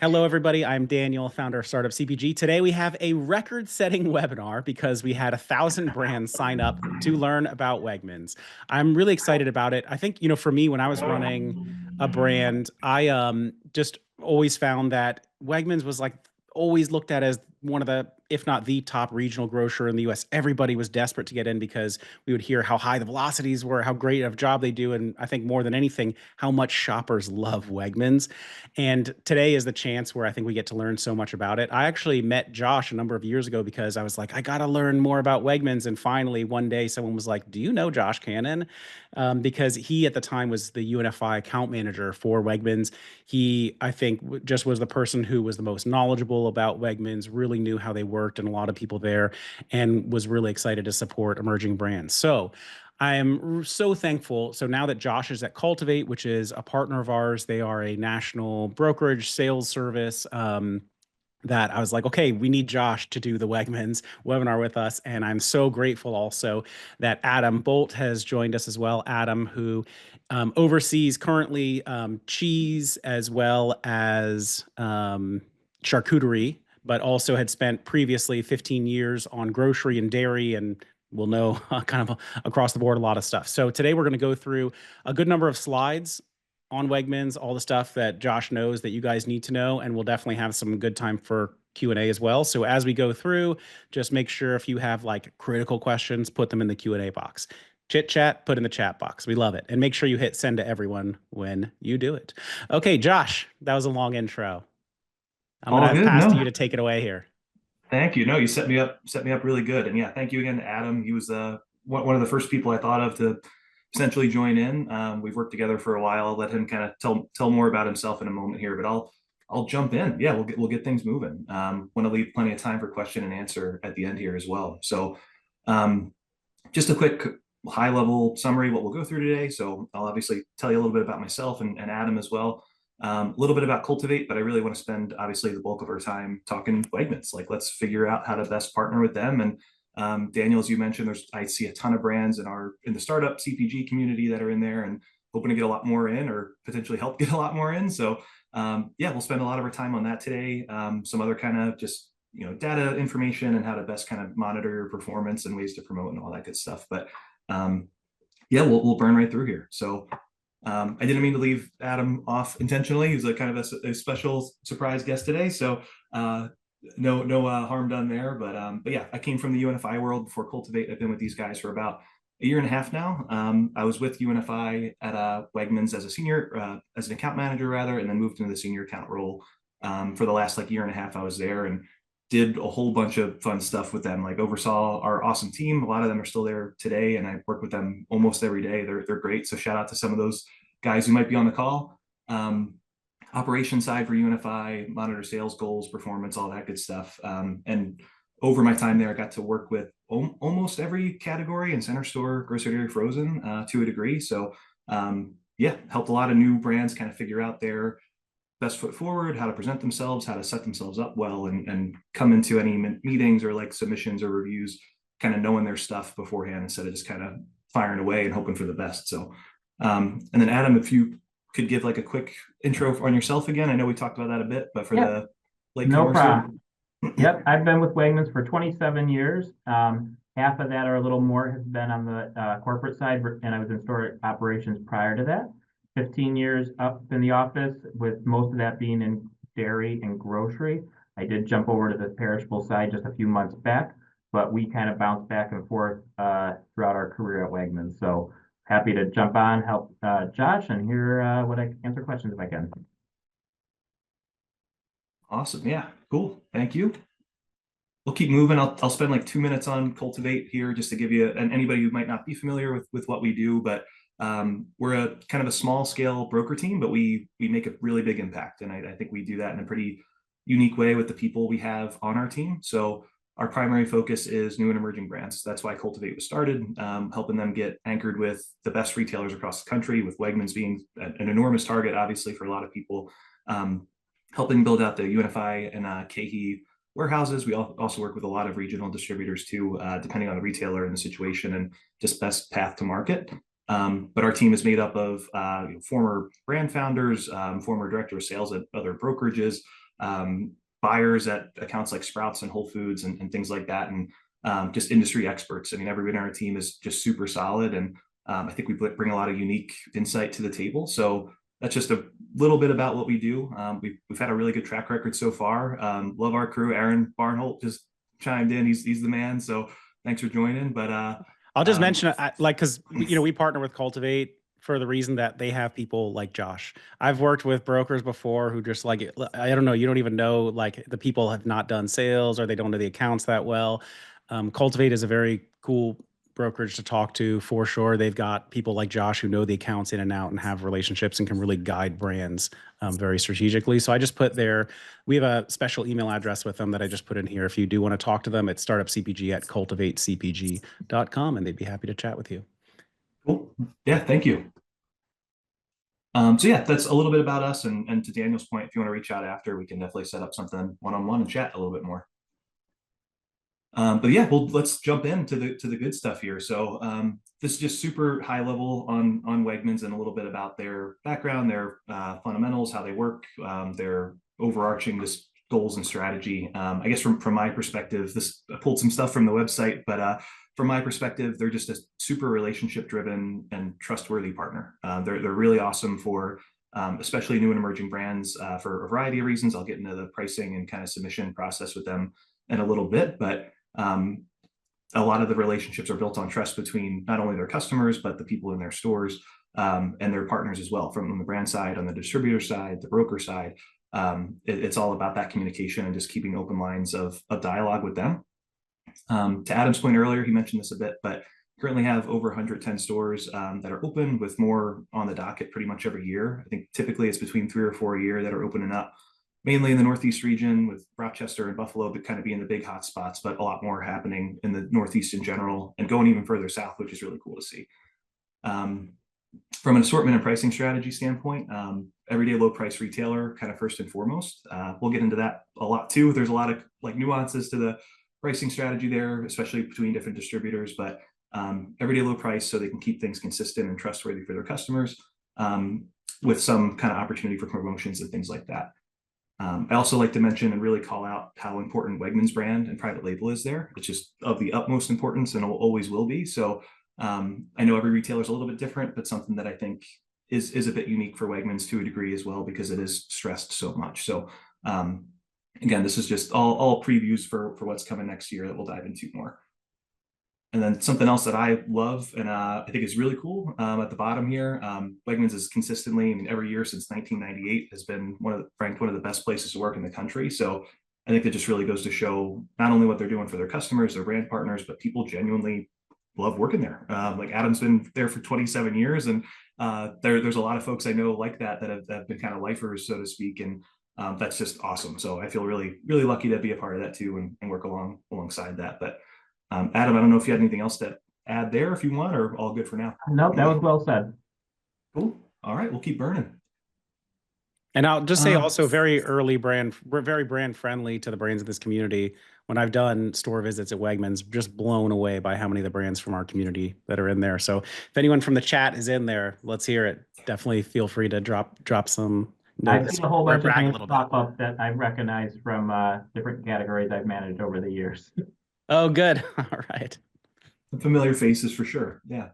Hello, everybody. I'm Daniel, founder of Startup CPG. Today, we have a record-setting webinar because we had 1,000 brands sign up to learn about Wegmans. I'm really excited about it. I think, for me, when I was running a brand, I just always found that Wegmans was like always looked at as one of the, if not the top regional grocer in the US. Everybody was desperate to get in because we would hear how high the velocities were, how great of a job they do, and I think more than anything, how much shoppers love Wegmans. And today is the chance where I think we get to learn so much about it. I actually met Josh a number of years ago because I was like, I got to learn more about Wegmans. And finally, one day, someone was like, do you know Josh Cannon? Because he at the time was the UNFI account manager for Wegmans. He, I think, just was the person who was the most knowledgeable about Wegmans, really knew how they worked and a lot of people there, and was really excited to support emerging brands. So I am so thankful. So now that Josh is at Cultivate, which is a partner of ours, they are a national brokerage sales service. That I was like, okay, we need Josh to do the Wegmans webinar with us. And I'm so grateful also that Adam Bolt has joined us as well. Adam, who oversees currently cheese as well as charcuterie, but also had spent previously 15 years on grocery and dairy and will know kind of across the board a lot of stuff. So today we're going to go through a good number of slides on Wegmans, all the stuff that Josh knows that you guys need to know, and we'll definitely have some good time for Q&A as well. So as we go through, just make sure if you have like critical questions, put them in the Q&A box. Chit chat, put in the chat box. We love it. And make sure you hit send to everyone when you do it. Okay, Josh, that was a long intro. I'm All going to good. pass to No, you to take it away here. thank you. No, you set me up really good. And yeah, thank you again to Adam. He was one of the first people I thought of to essentially join in. We've worked together for a while. I'll let him kind of tell more about himself in a moment here, but I'll jump in. Yeah, we'll get things moving. Want to leave plenty of time for question and answer at the end here as well. So, um, just a quick high level summary of what we'll go through today. So I'll obviously tell you a little bit about myself and Adam as well. A little bit about Cultivate, but I really want to spend obviously the bulk of our time talking Wegmans. Like, let's figure out how to best partner with them. And Daniel, as you mentioned, I see a ton of brands in the startup CPG community that are in there, and hoping to get a lot more in, or potentially help get a lot more in. So yeah, we'll spend a lot of our time on that today. Some other kind of just data information and how to best kind of monitor your performance and ways to promote and all that good stuff. But yeah, we'll burn right through here. So I didn't mean to leave Adam off intentionally. He's a kind of a special surprise guest today. So no harm done there. But yeah, I came from the UNFI world before Cultivate. I've been with these guys for about a year and a half now. I was with UNFI at Wegmans as a senior, as an account manager rather, and then moved into the senior account role. For the last like year and a half, I was there and did a whole bunch of fun stuff with them. Like, oversaw our awesome team. A lot of them are still there today, and I work with them almost every day. They're great. So shout out to some of those guys who might be on the call. Operation side for UNFI, monitor sales goals, performance, all that good stuff. And over my time there, I got to work with almost every category in center store, grocery, dairy, frozen, to a degree. So yeah, helped a lot of new brands kind of figure out their best foot forward, how to present themselves, how to set themselves up well, and come into any meetings or like submissions or reviews, kind of knowing their stuff beforehand instead of just kind of firing away and hoping for the best. So, and then Adam, if you could give like a quick intro on yourself again. I know we talked about that a bit, but for Yep, the no latecomers here. problem. Yep, I've been with Wegmans for 27 years. Half of that or a little more has been on the corporate side, and I was in store operations prior to that. 15 years up in the office, with most of that being in dairy and grocery. I did jump over to the perishable side just a few months back, but we kind of bounced back and forth throughout our career at Wegmans. So happy to jump on, help Josh, and hear what I answer questions if I can. Awesome. Yeah, cool. Thank you. We'll keep moving. I'll spend like 2 minutes on Cultivate here just to give you, and anybody who might not be familiar with what we do, but we're a kind of a small scale broker team, but we make a really big impact. And I think we do that in a pretty unique way with the people we have on our team. So our primary focus is new and emerging brands. That's why Cultivate was started, helping them get anchored with the best retailers across the country, with Wegmans being an enormous target, obviously, for a lot of people. Helping build out the UNFI and KHE warehouses. We also work with a lot of regional distributors too, depending on the retailer and the situation and just best path to market. But our team is made up of former brand founders, former director of sales at other brokerages, buyers at accounts like Sprouts and Whole Foods and things like that, and just industry experts. I mean, everybody on our team is just super solid, and I think we bring a lot of unique insight to the table. So that's just a little bit about what we do. We've had a really good track record so far. Love our crew. Aaron Barnholt just chimed in. He's the man. So thanks for joining. But I'll just mention, like, because we partner with Cultivate for the reason that they have people like Josh. I've worked with brokers before who just like, I don't know, you don't even know, like, the people have not done sales or they don't know the accounts that well. Cultivate is a very cool brokerage to talk to for sure. They've got people like Josh who know the accounts in and out and have relationships and can really guide brands very strategically. So I just put we have a special email address with them that I just put in here. If you do want to talk to them, it's startupcpg@cultivatecpg.com, and they'd be happy to chat with you. Cool. Yeah, thank you. So yeah, that's a little bit about us. And to Daniel's point, if you want to reach out after, we can definitely set up something one-on-one and chat a little bit more. But yeah, well, let's jump into the good stuff here. So this is just super high level on Wegmans and a little bit about their background, their fundamentals, how they work, their overarching just goals and strategy. I guess from my perspective, I pulled some stuff from the website, but from my perspective, they're just a super relationship driven and trustworthy partner. They're really awesome for especially new and emerging brands for a variety of reasons. I'll get into the pricing and kind of submission process with them in a little bit, but a lot of the relationships are built on trust between not only their customers, but the people in their stores and their partners as well, from the brand side, on the distributor side, the broker side. It's all about that communication and just keeping open lines of dialogue with them. To Adam's point earlier, he mentioned this a bit, but currently have over 110 stores that are open, with more on the docket pretty much every year. I think typically it's between 3 or 4 a year that are opening up, mainly in the Northeast region, with Rochester and Buffalo but kind of being the big hot spots, but a lot more happening in the Northeast in general and going even further south, which is really cool to see. From an assortment and pricing strategy standpoint, everyday low price retailer kind of first and foremost. We'll get into that a lot too. There's a lot of like nuances to the pricing strategy there, especially between different distributors, but everyday low price so they can keep things consistent and trustworthy for their customers, with some kind of opportunity for promotions and things like that. I also like to mention and really call out how important Wegmans brand and private label is there. It's just of the utmost importance and always will be. So I know every retailer is a little bit different, but something that I think is a bit unique for Wegmans to a degree as well, because it is stressed so much. So again, this is just all previews for what's coming next year that we'll dive into more. And then something else that I love and I think is really cool at the bottom here, Wegmans is consistently, I mean, every year since 1998 has been ranked one of the best places to work in the country. So I think that just really goes to show not only what they're doing for their customers, their brand partners, but people genuinely love working there. Like Adam's been there for 27 years, and there's a lot of folks I know like that have been kind of lifers, so to speak, and that's just awesome. So I feel really, really lucky to be a part of that too, and work alongside that. But Adam, I don't know if you had anything else to add there if you want, or all good for now. Nope, that was well said. Cool. All right, we'll keep burning. And I'll just say also we're very brand friendly to the brands in this community. When I've done store visits at Wegmans, just blown away by how many of the brands from our community that are in there. So if anyone from the chat is in there, let's hear it. Definitely feel free to drop some notes. I've seen a whole bunch of names pop up that I recognize from different categories I've managed over the years. Oh, good. All right. Familiar faces for sure. Yeah.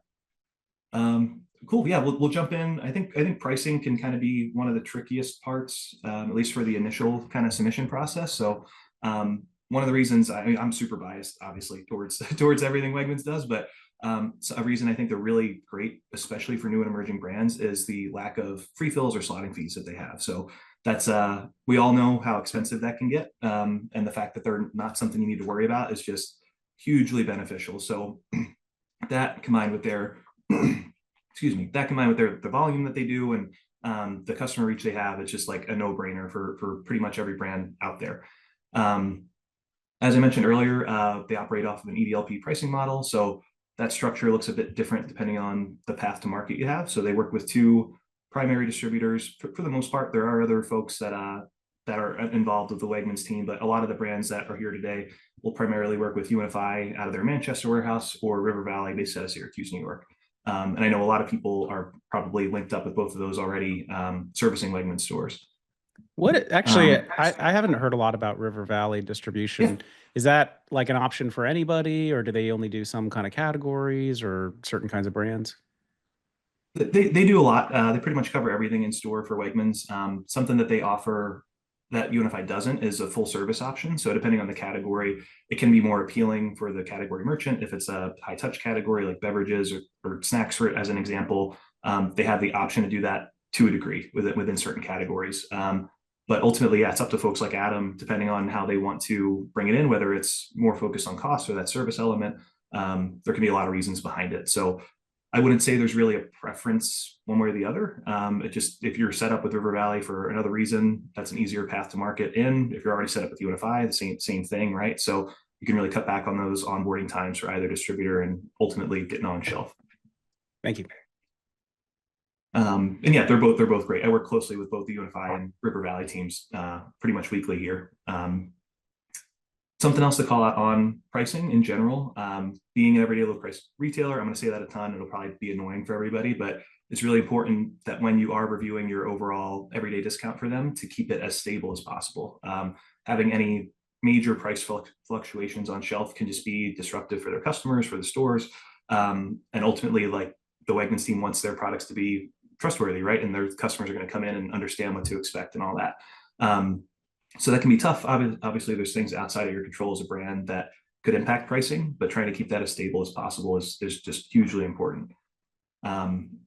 Cool. Yeah, we'll jump in. I think pricing can kind of be one of the trickiest parts, at least for the initial kind of submission process. So one of the reasons I'm super biased, obviously, towards everything Wegmans does, but so a reason I think they're really great, especially for new and emerging brands, is the lack of free fills or slotting fees that they have. So that's we all know how expensive that can get, and the fact that they're not something you need to worry about is just hugely beneficial. So that combined with their the volume that they do and the customer reach they have, it's just like a no-brainer for pretty much every brand out there. As I mentioned earlier, they operate off of an EDLP pricing model, so that structure looks a bit different depending on the path to market you have. So they work with 2 primary distributors. For the most part, there are other folks that are involved with the Wegmans team, but a lot of the brands that are here today will primarily work with UNFI out of their Manchester warehouse, or River Valley based out of Syracuse, New York. And I know a lot of people are probably linked up with both of those already, servicing Wegmans stores. Actually, I haven't heard a lot about River Valley Yeah, distribution. Is that like an option for anybody, or do they only do some kind of categories or certain kinds of brands? they do a lot. They pretty much cover everything in store for Wegmans. Something that they offer that UNFI doesn't is a full service option. So depending on the category, it can be more appealing for the category merchant. If it's a high touch category like beverages or snacks, for as an example, they have the option to do that to a degree within certain categories. But ultimately, yeah, it's up to folks like Adam, depending on how they want to bring it in, whether it's more focused on cost or that service element. There can be a lot of reasons behind it. So I wouldn't say there's really a preference one way or the other. It just, if you're set up with River Valley for another reason, that's an easier path to market in. If you're already set up with UNFI, the same thing, right? So you can really cut back on those onboarding times for either distributor and ultimately getting on shelf. Thank you. And yeah, they're both great. I work closely with both the UNFI and River Valley teams pretty much weekly here. Something else to call out on pricing in general, being an everyday low price retailer, I'm going to say that a ton. It'll probably be annoying for everybody, but it's really important that when you are reviewing your overall everyday discount for them, to keep it as stable as possible. Having any major price fluctuations on shelf can just be disruptive for their customers, for the stores, and ultimately, like, the Wegmans team wants their products to be trustworthy, right? And their customers are going to come in and understand what to expect and all that. So that can be tough. Obviously, there's things outside of your control as a brand that could impact pricing, but trying to keep that as stable as possible is just hugely important. And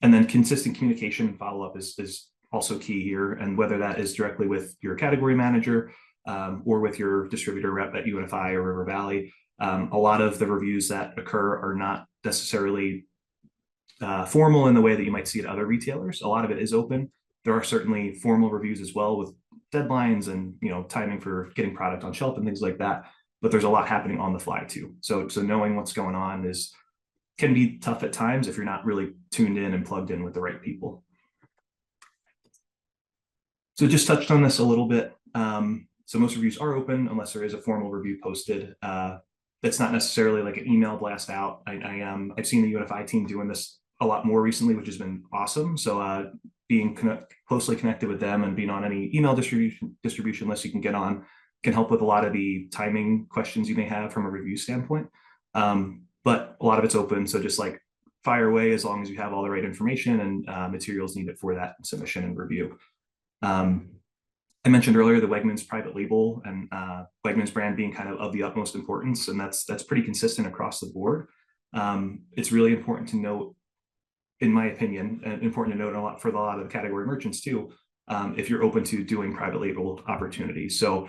then consistent communication and follow-up is also key here. And whether that is directly with your category manager or with your distributor rep at UNFI or River Valley, a lot of the reviews that occur are not necessarily formal in the way that you might see at other retailers. A lot of it is open. There are certainly formal reviews as well with deadlines and timing for getting product on shelf and things like that. But there's a lot happening on the fly too. So knowing what's going on can be tough at times if you're not really tuned in and plugged in with the right people. So just touched on this a little bit. So most reviews are open unless there is a formal review posted. That's not necessarily like an email blast out. I've seen the UNFI team doing this a lot more recently, which has been awesome. So being closely connected with them and being on any email distribution list you can get on can help with a lot of the timing questions you may have from a review standpoint. But a lot of it's open, so just like fire away as long as you have all the right information and materials needed for that submission and review. I mentioned earlier the Wegmans private label and Wegmans brand being kind of the utmost importance, and that's pretty consistent across the board. It's really important to note, in my opinion, and important to note for a lot of the category merchants too, if you're open to doing private label opportunities. So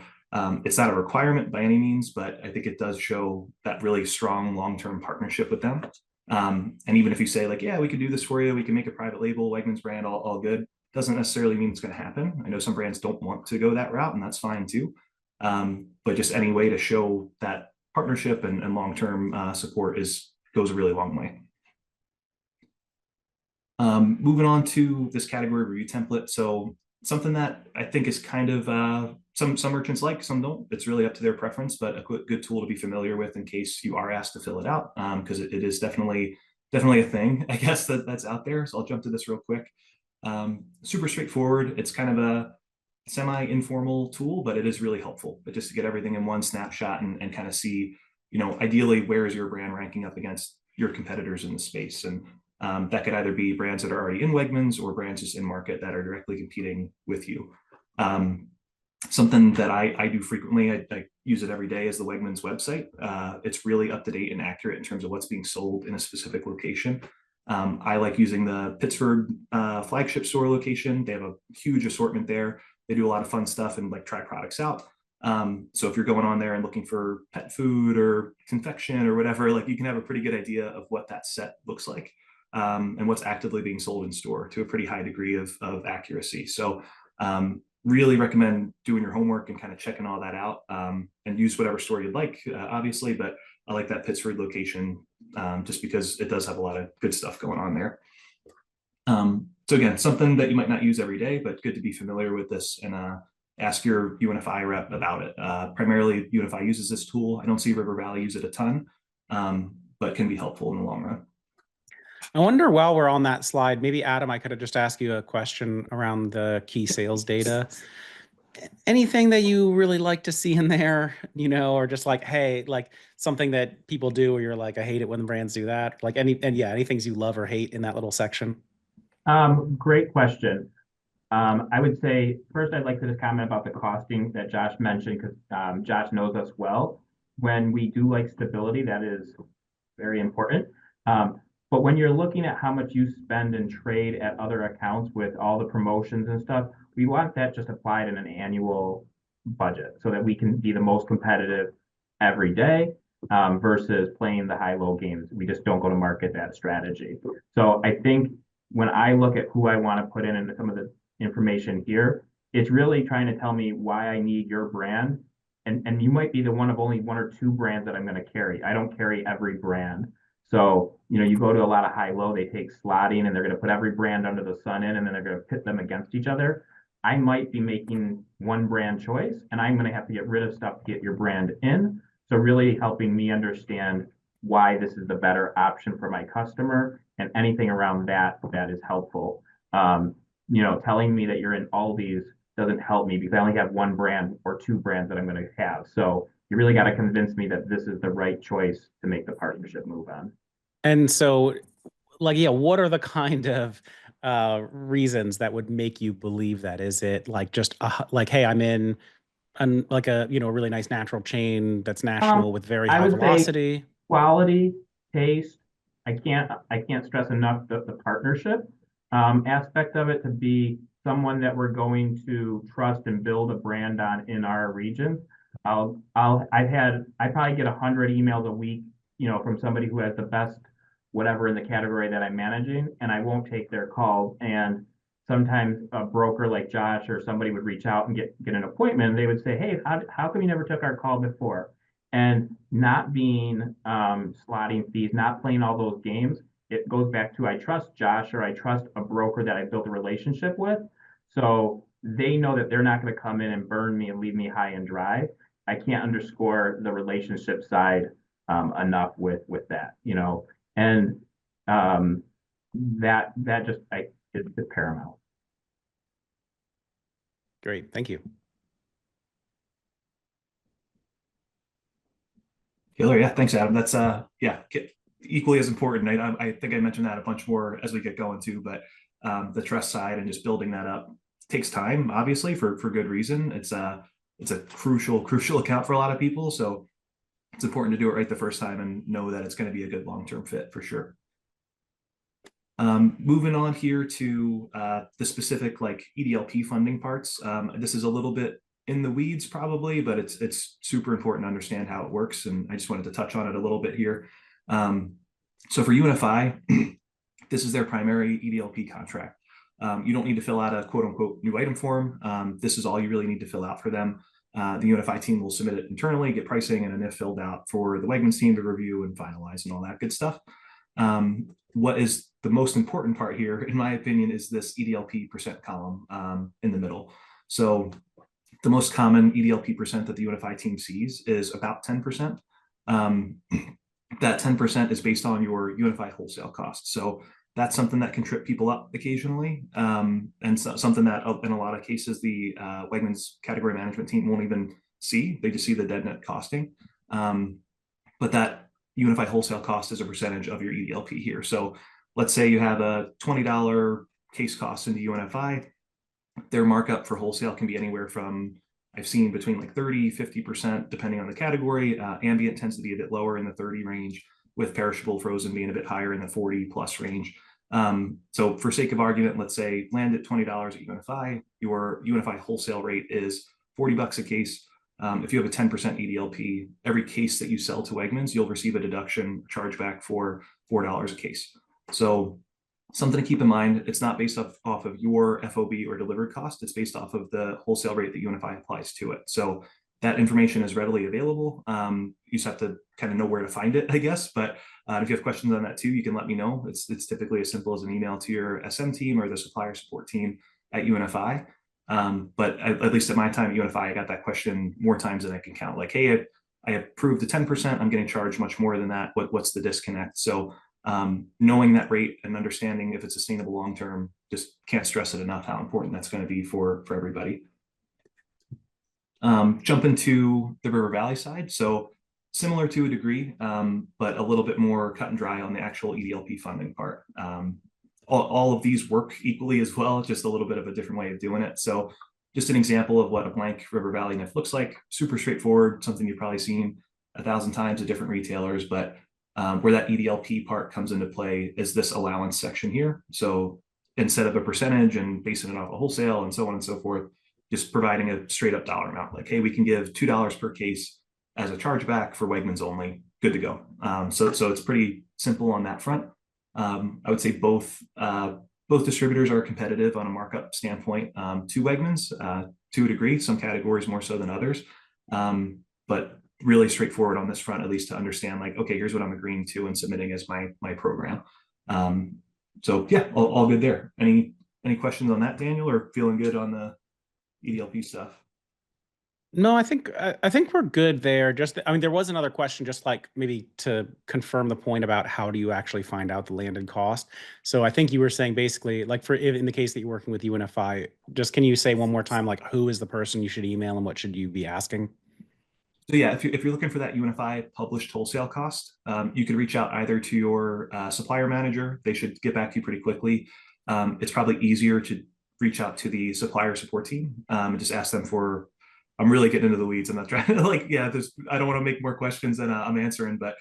it's not a requirement by any means, but I think it does show that really strong long-term partnership with them. And even if you say like, yeah, we could do this for you, we can make a private label, Wegmans brand, all good, doesn't necessarily mean it's going to happen. I know some brands don't want to go that route, and that's fine too. But just any way to show that partnership and long-term support goes a really long way. Moving on to this category review template. So something that I think is kind of some merchants like, some don't. It's really up to their preference, but a good tool to be familiar with in case you are asked to fill it out, because it is definitely a thing, I guess, that's out there. So I'll jump to this real quick. Super straightforward. It's kind of a semi-informal tool, but it is really helpful. But just to get everything in one snapshot and kind of see, ideally, where is your brand ranking up against your competitors in the space. And that could either be brands that are already in Wegmans or brands just in market that are directly competing with you. Something that I do frequently, I use it every day, is the Wegmans website. It's really up to date and accurate in terms of what's being sold in a specific location. I like using the Pittsburgh flagship store location. They have a huge assortment there. They do a lot of fun stuff and like try products out. So if you're going on there and looking for pet food or confection or whatever, like you can have a pretty good idea of what that set looks like and what's actively being sold in store to a pretty high degree of accuracy. So really recommend doing your homework and kind of checking all that out and use whatever store you'd like, obviously, but I like that Pittsburgh location just because it does have a lot of good stuff going on there. So again, something that you might not use every day, but good to be familiar with this and ask your UNFI rep about it. Primarily, UNFI uses this tool. I don't see River Valley use it a ton, but can be helpful in the long run. I wonder while we're on that slide, maybe Adam, I could have just asked you a question around the key sales data. Anything that you really like to see in there, or just like, hey, like something that people do where you're like, I hate it when the brands do that. Like any things you love or hate in that little section. Great question. I would say first I'd like to just comment about the costing that Josh mentioned because Josh knows us well. When we do like stability, that is very important. But when you're looking at how much you spend and trade at other accounts with all the promotions and stuff, we want that just applied in an annual budget so that we can be the most competitive every day versus playing the high-low games. We just don't go to market that strategy. So I think when I look at who I want to put in some of the information here, it's really trying to tell me why I need your brand. And you might be the one of only one or two brands that I'm going to carry. I don't carry every brand. So, you go to a lot of high-low, they take slotting and they're going to put every brand under the sun in, and then they're going to pit them against each other. I might be making one brand choice, and I'm going to have to get rid of stuff to get your brand in. So really helping me understand why this is the better option for my customer, and anything around that is helpful. Telling me that you're in Aldi's doesn't help me because I only have one brand or two brands that I'm going to have. So you really got to convince me that this is the right choice to make the partnership move on. And so, like, yeah, what are the kind of reasons that would make you believe that? Is it like just like, hey, I'm in like a really nice natural chain that's national with very I high would say velocity? quality, taste. I can't stress enough the partnership aspect of it to be someone that we're going to trust and build a brand on in our region. I probably get 100 emails a week, from somebody who has the best whatever in the category that I'm managing, and I won't take their calls. And sometimes a broker like Josh or somebody would reach out and get an appointment. And they would say, "Hey, how come you never took our call before?" And not being slotting fees, not playing all those games, it goes back to I trust Josh or I trust a broker that I built a relationship with. So they know that they're not going to come in and burn me and leave me high and dry. I can't underscore the relationship side enough with that, and that just is paramount. Great, thank you. Killer, yeah, thanks, Adam. That's equally as important. I think I mentioned that a bunch more as we get going too, but the trust side and just building that up takes time, obviously, for good reason. It's a crucial account for a lot of people, so it's important to do it right the first time and know that it's going to be a good long-term fit for sure. Moving on here to the specific like EDLP funding parts. This is a little bit in the weeds probably, but it's super important to understand how it works. And I just wanted to touch on it a little bit here. So for UNFI, this is their primary EDLP contract. You don't need to fill out a quote unquote new item form. This is all you really need to fill out for them. The UNFI team will submit it internally, get pricing and an if filled out for the Wegmans team to review and finalize and all that good stuff. What is the most important part here, in my opinion, is this EDLP percent column in the middle. So the most common EDLP percent that the UNFI team sees is about 10%. That 10% is based on your UNFI wholesale cost. So that's something that can trip people up occasionally, and something that in a lot of cases the Wegmans category management team won't even see. They just see the dead net costing. But that UNFI wholesale cost is a percentage of your EDLP here. So let's say you have a $20 case cost into UNFI. Their markup for wholesale can be anywhere from, I've seen between like 30-50% depending on the category. Ambient tends to be a bit lower in the 30 range, with perishable frozen being a bit higher in the 40 plus range. So for sake of argument, let's say land at $20 at UNFI, your UNFI wholesale rate is $40 a case. If you have a 10% EDLP, every case that you sell to Wegmans, you'll receive a deduction chargeback for $4 a case. So something to keep in mind, it's not based off of your FOB or delivered cost. It's based off of the wholesale rate that UNFI applies to it. So that information is readily available. You just have to kind of know where to find it, I guess. But if you have questions on that too, you can let me know. It's typically as simple as an email to your SM team or the supplier support team at UNFI. But at least at my time at UNFI, I got that question more times than I can count. Like, hey, I approved the 10%. I'm getting charged much more than that. What's the disconnect? So knowing that rate and understanding if it's sustainable long term, just can't stress it enough how important that's going to be for everybody. Jump into the River Valley side. So similar to a degree, but a little bit more cut and dry on the actual EDLP funding part. All of these work equally as well, just a little bit of a different way of doing it. So just an example of what a blank River Valley NIF looks like, super straightforward, something you've probably seen 1,000 times at different retailers, but where that EDLP part comes into play is this allowance section here. So instead of a percentage and basing it off a wholesale and so on and so forth, just providing a straight up dollar amount, like, hey, we can give $2 per case as a chargeback for Wegmans only, good to go. So it's pretty simple on that front. I would say both distributors are competitive on a markup standpoint to Wegmans to a degree, some categories more so than others, but really straightforward on this front, at least to understand, like, okay, here's what I'm agreeing to and submitting as my program. So yeah, all good there. Any questions on that, Daniel, or feeling good on the EDLP stuff? No, I think we're good there. Just, I mean, there was another question, just like maybe to confirm the point about how do you actually find out the landed cost. So I think you were saying basically, like in the case that you're working with UNFI, just can you say one more time, like who is the person you should email and what should you be asking? So yeah, if you're looking for that UNFI published wholesale cost, you could reach out either to your supplier manager. They should get back to you pretty quickly. It's probably easier to reach out to the supplier support team and just ask them for. I'm really getting into the weeds. I'm not trying to I don't want to make more questions than I'm answering, but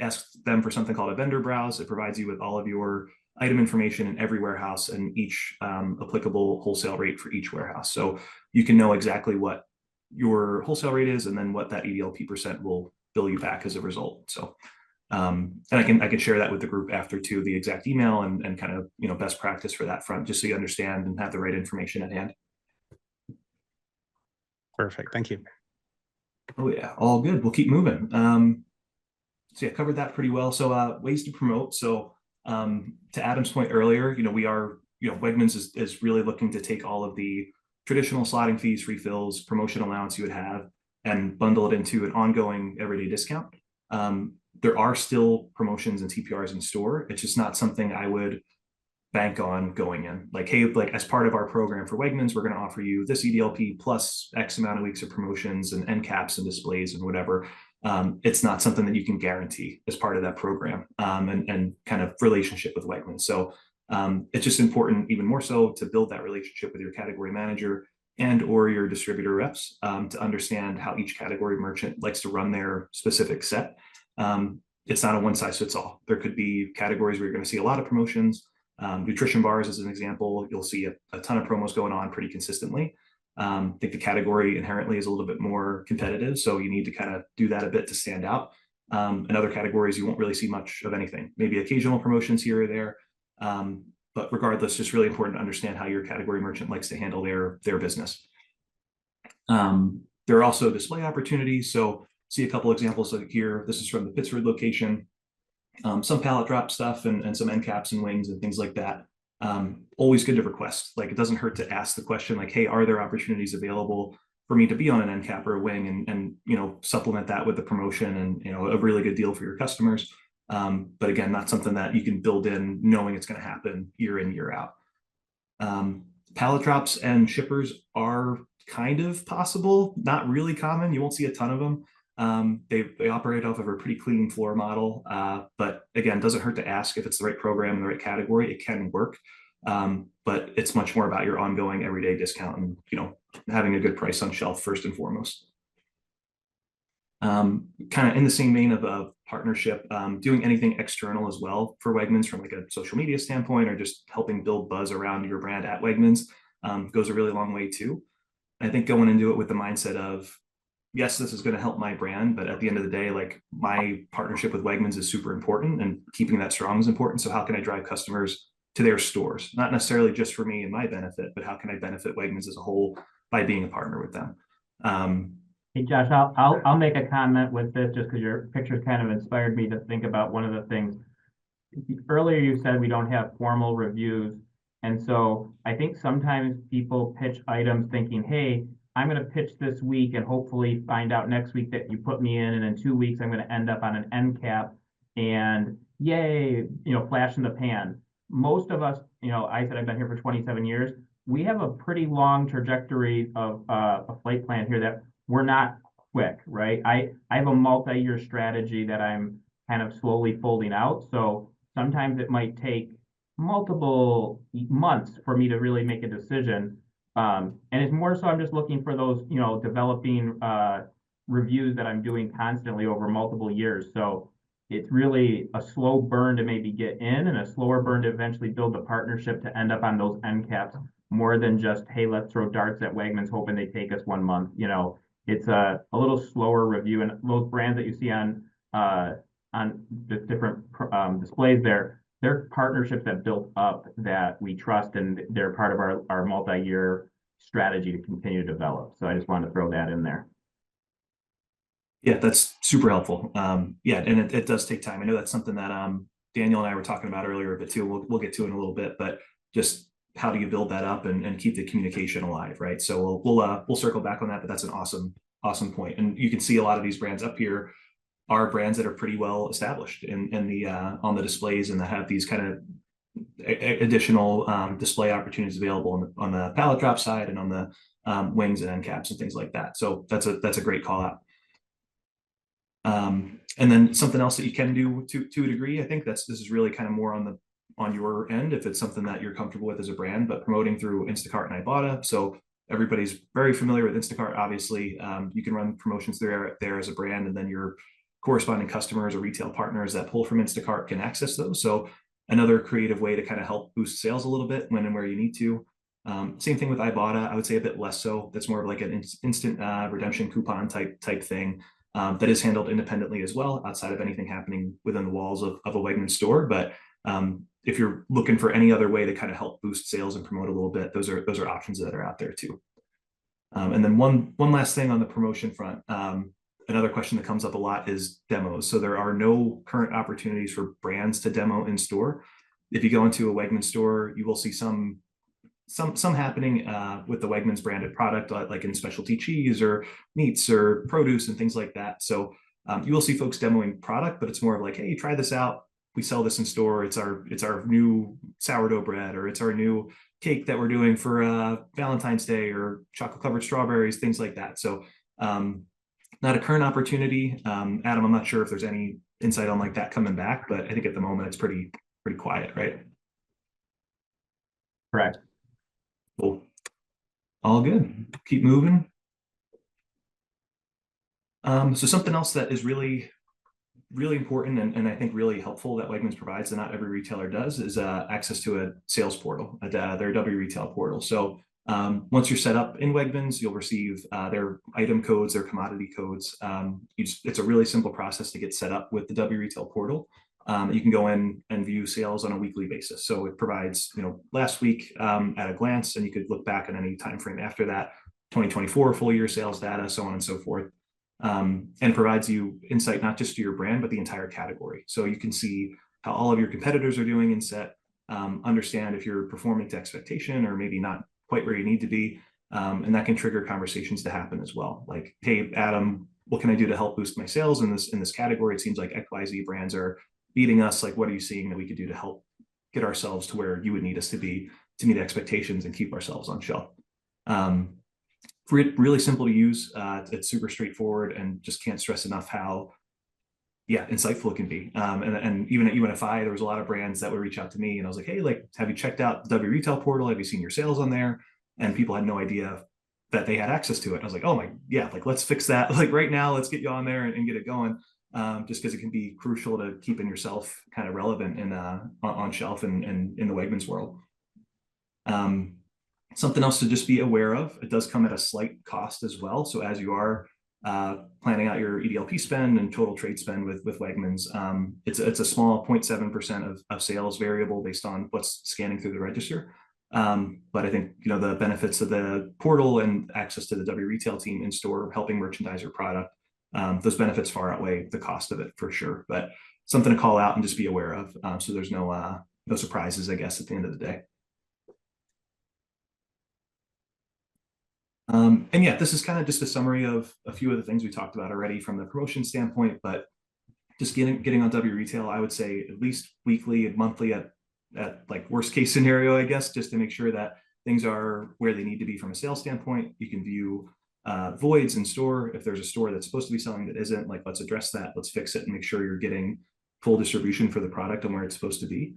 ask them for something called a vendor browse. It provides you with all of your item information in every warehouse and each applicable wholesale rate for each warehouse. So you can know exactly what your wholesale rate is and then what that EDLP percent will bill you back as a result. So and I can share that with the group after too, the exact email and kind of, best practice for that front, just so you understand and have the right information at hand. Perfect. Thank you. Oh yeah, all good. We'll keep moving. So yeah, covered that pretty well. So ways to promote. So to Adam's point earlier, we are, Wegmans is really looking to take all of the traditional slotting fees, refills, promotion allowance you would have and bundle it into an ongoing everyday discount. There are still promotions and TPRs in store. It's just not something I would bank on going in. Like, hey, like as part of our program for Wegmans, we're going to offer you this EDLP plus X amount of weeks of promotions and end caps and displays and whatever. It's not something that you can guarantee as part of that program and kind of relationship with Wegmans. So it's just important, even more so, to build that relationship with your category manager and or your distributor reps to understand how each category merchant likes to run their specific set. It's not a one size fits all. There could be categories where you're going to see a lot of promotions. Nutrition bars, as an example, you'll see a ton of promos going on pretty consistently. I think the category inherently is a little bit more competitive, so you need to kind of do that a bit to stand out. In other categories, you won't really see much of anything, maybe occasional promotions here or there. But regardless, just really important to understand how your category merchant likes to handle their business. There are also display opportunities. So see a couple examples like here. This is from the Pittsburgh location. Some pallet drop stuff and some end caps and wings and things like that. Always good to request. Like, it doesn't hurt to ask the question, like, hey, are there opportunities available for me to be on an end cap or a wing and supplement that with the promotion and a really good deal for your customers. But again, not something that you can build in knowing it's going to happen year in, year out. Pallet drops and shippers are kind of possible, not really common. You won't see a ton of them. They operate off of a pretty clean floor model, but again, doesn't hurt to ask if it's the right program in the right category. It can work, but it's much more about your ongoing everyday discount and having a good price on shelf first and foremost. Kind of in the same vein of a partnership, doing anything external as well for Wegmans from like a social media standpoint or just helping build buzz around your brand at Wegmans goes a really long way too. I think going into it with the mindset of, yes, this is going to help my brand, but at the end of the day, like, my partnership with Wegmans is super important and keeping that strong is important. So how can I drive customers to their stores? Not necessarily just for me and my benefit, but how can I benefit Wegmans as a whole by being a partner with them? Hey Josh, I'll make a comment with this just because your pictures kind of inspired me to think about one of the things. Earlier you said we don't have formal reviews. And so I think sometimes people pitch items thinking, hey, I'm going to pitch this week and hopefully find out next week that you put me in, and in 2 weeks I'm going to end up on an end cap. And yay, flash in the pan. Most of us, I said I've been here for 27 years. We have a pretty long trajectory of a flight plan here that we're not quick, right? I have a multi-year strategy that I'm kind of slowly folding out. So sometimes it might take multiple months for me to really make a decision. And it's more so I'm just looking for those, developing reviews that I'm doing constantly over multiple years. So it's really a slow burn to maybe get in and a slower burn to eventually build the partnership to end up on those end caps more than just, hey, let's throw darts at Wegmans hoping they take us 1 month. It's a little slower review, and those brands that you see on the different displays there, they're partnerships that built up that we trust, and they're part of our multi-year strategy to continue to develop. So I just wanted to throw that in there. Yeah, that's super helpful. Yeah, and it does take time. I know that's something that Daniel and I were talking about earlier a bit too. We'll get to in a little bit, but just how do you build that up and keep the communication alive, right? So we'll circle back on that, but that's an awesome point. And you can see a lot of these brands up here are brands that are pretty well established in the on the displays, and that have these kind of additional display opportunities available on the pallet drop side and on the wings and end caps and things like that. So that's a great call out. And then something else that you can do to a degree, I think this is really kind of more on your end, if it's something that you're comfortable with as a brand, but promoting through Instacart and Ibotta. So everybody's very familiar with Instacart. Obviously, you can run promotions there as a brand, and then your corresponding customers or retail partners that pull from Instacart can access those. So another creative way to kind of help boost sales a little bit when and where you need to. Same thing with Ibotta. I would say a bit less so. That's more of like an instant redemption coupon type thing. That is handled independently as well, outside of anything happening within the walls of a Wegmans store. But if you're looking for any other way to kind of help boost sales and promote a little bit, those are options that are out there too. And then one last thing on the promotion front. Another question that comes up a lot is demos. So there are no current opportunities for brands to demo in store. If you go into a Wegmans store, you will see some happening with the Wegmans branded product, like in specialty cheese or meats or produce and things like that. So you will see folks demoing product, but it's more of like, hey, try this out. We sell this in store. It's our new sourdough bread, or it's our new cake that we're doing for Valentine's Day, or chocolate covered strawberries, things like that. So not a current opportunity. Adam, I'm not sure if there's any insight on like that coming back, but I think at the moment it's pretty quiet, right? Correct. Cool. All good. Keep moving. So something else that is really important and I think really helpful that Wegmans provides, and not every retailer does, is access to a sales portal, their W retail portal. So once you're set up in Wegmans, you'll receive their item codes, their commodity codes. It's a really simple process to get set up with the W retail portal. You can go in and view sales on a weekly basis. So it provides, last week at a glance, and you could look back at any time frame after that, 2024 full year sales data, so on and so forth, and provides you insight not just to your brand, but the entire category. So you can see how all of your competitors are doing in set, understand if you're performing to expectation or maybe not quite where you need to be. And that can trigger conversations to happen as well. Like, hey, Adam, what can I do to help boost my sales in this category? It seems like XYZ brands are beating us. Like, what are you seeing that we could do to help get ourselves to where you would need us to be to meet expectations and keep ourselves on shelf? Really simple to use. It's super straightforward, and just can't stress enough how insightful it can be. And even at UNFI, there was a lot of brands that would reach out to me, and I was like, hey, like, have you checked out the W retail portal? Have you seen your sales on there? And people had no idea that they had access to it. I was like, oh like, let's fix that. Like right now, let's get you on there and get it going. Just because it can be crucial to keeping yourself kind of relevant and on shelf and in the Wegmans world. Something else to just be aware of, it does come at a slight cost as well. So as you are planning out your EDLP spend and total trade spend with Wegmans, it's a small 0.7% of sales variable based on what's scanning through the register. But I think, the benefits of the portal and access to the W retail team in store helping merchandise your product, those benefits far outweigh the cost of it for sure. But something to call out and just be aware of, so there's no surprises, I guess, at the end of the day. And yeah, this is kind of just a summary of a few of the things we talked about already from the promotion standpoint, but just getting on W Retail, I would say at least weekly and monthly at like worst case scenario, I guess, just to make sure that things are where they need to be from a sales standpoint. You can view voids in store. If there's a store that's supposed to be selling that isn't, like, let's address that, let's fix it and make sure you're getting full distribution for the product and where it's supposed to be.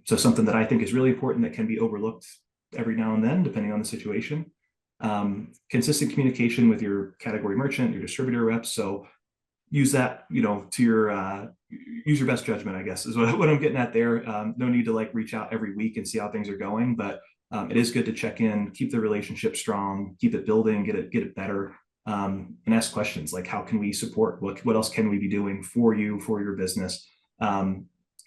So something that I think is really important that can be overlooked every now and then, depending on the situation. Consistent communication with your category merchant, your distributor reps. So use that, to your use your best judgment, I guess, is what I'm getting at there. No need to like reach out every week and see how things are going, but it is good to check in, keep the relationship strong, keep it building, get it better, and ask questions like, how can we support? What else can we be doing for you, for your business?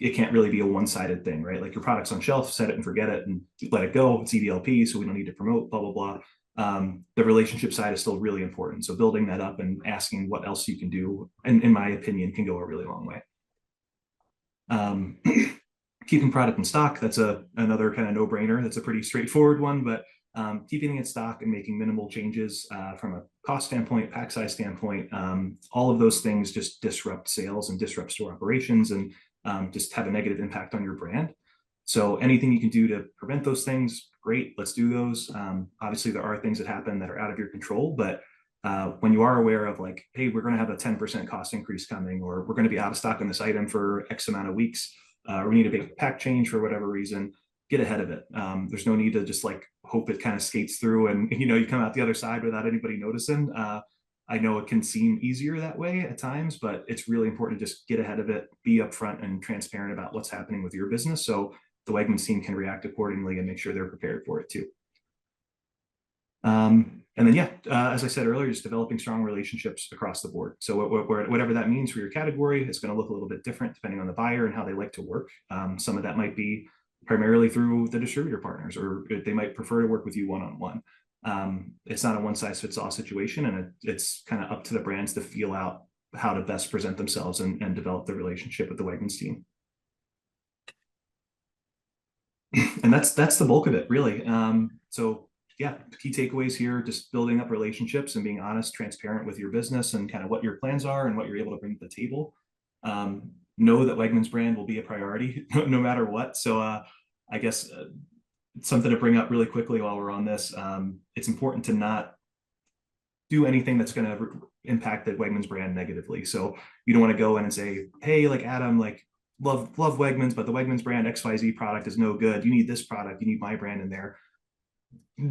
It can't really be a one-sided thing, right? Like, your product's on shelf, set it and forget it and let it go. It's EDLP, so we don't need to promote, blah, blah, blah. The relationship side is still really important. So building that up and asking what else you can do, and in my opinion, can go a really long way. Keeping product in stock, that's another kind of no-brainer. That's a pretty straightforward one, but keeping it in stock and making minimal changes from a cost standpoint, pack size standpoint, all of those things just disrupt sales and disrupt store operations and just have a negative impact on your brand. So anything you can do to prevent those things, great, let's do those. Obviously, there are things that happen that are out of your control, but when you are aware of like, hey, we're going to have a 10% cost increase coming, or we're going to be out of stock on this item for X amount of weeks, or we need a big pack change for whatever reason, get ahead of it. There's no need to just like hope it kind of skates through and you come out the other side without anybody noticing. I know it can seem easier that way at times, but it's really important to just get ahead of it, be upfront and transparent about what's happening with your business, so the Wegmans team can react accordingly and make sure they're prepared for it too. And then, as I said earlier, just developing strong relationships across the board. So whatever that means for your category, it's going to look a little bit different depending on the buyer and how they like to work. Some of that might be primarily through the distributor partners, or they might prefer to work with you one-on-one. It's not a one-size-fits-all situation, and it's kind of up to the brands to feel out how to best present themselves and develop the relationship with the Wegmans team. And that's the bulk of it, really. So yeah, key takeaways here: just building up relationships and being honest, transparent with your business and kind of what your plans are and what you're able to bring to the table. Know that Wegmans brand will be a priority no matter what. So I guess something to bring up really quickly while we're on this, it's important to not do anything that's going to impact the Wegmans brand negatively. So you don't want to go in and say, hey, like, Adam, like, love Wegmans, but the Wegmans brand XYZ product is no good. You need this product. You need my brand in there.